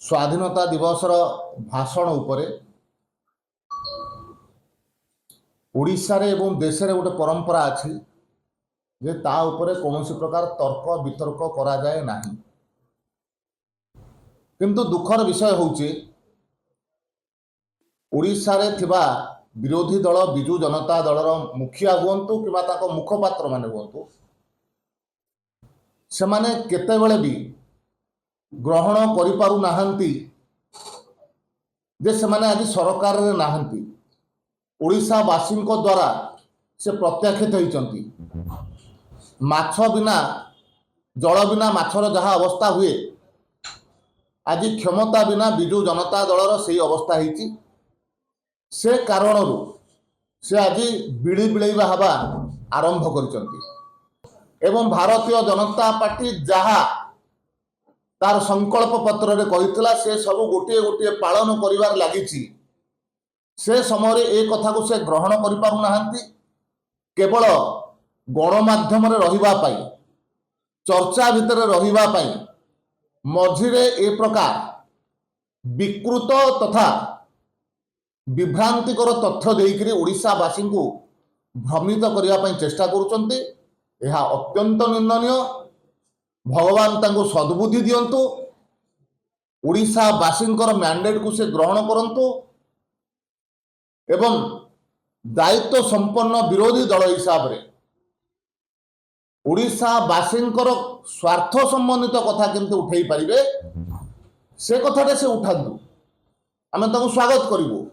स्वाधीनता दिवसर भाषण उपरे ओडिशा रे एवं देश रे गोटे परंपरा अछि जे ता उपरे कौन प्रकार तर्क वितर्क करा जाए नाही। किंतु दुखर विषय होउछि ओडिशा रे थिबा विरोधी दल बिजु जनता दलर मुखिया हुअन्तु किबा ताको मुखपात्र माने हुअन्तु सेमाने केतेबेले भी ग्रहण करि पारु नाहंती जे सेमाने आज सरकार रे नाहंती। ओडिशा वासी द्वारा से प्रत्याख्यित होइचंती। माछ बिना जल बिना माछर जहाँ अवस्था हुए आज क्षमता बिना बिजु जनता दलर से अवस्था होइची। से कारणरू से आज बिड़ी बिड़ेबा हवा आरंभ करिचंती एवं भारतीय जनता पार्टी जहाँ तार संकल्प पत्र रे कहितला से सब गोटे गोटे पालन करिवार लागिची। से समय ए कथा को से ग्रहण करि पारु नाहंती। केवल गणमाध्यम रे रहिबा पाई चर्चा भितर रहिबा पाई मझिरे ए प्रकार विकृत तथा विभ्रांतिकर तथ्य देइकरी ओडिशा वासी को भ्रमित करिया पाई चेष्टा करुचंती। यह अत्यंत निंदनीय। भगवान तांको सद्बुद्धि दियंतु। ओडिशा वासींकर मैंडेट को से ग्रहण करंतु एवं दायित्व संपन्न विरोधी दल हिसाब रे ओडिशा वासींकर स्वार्थ संबंधित कथा केमते उठेई पारिबे से कथाटे से उठांतु। आमे ताको स्वागत करिवु।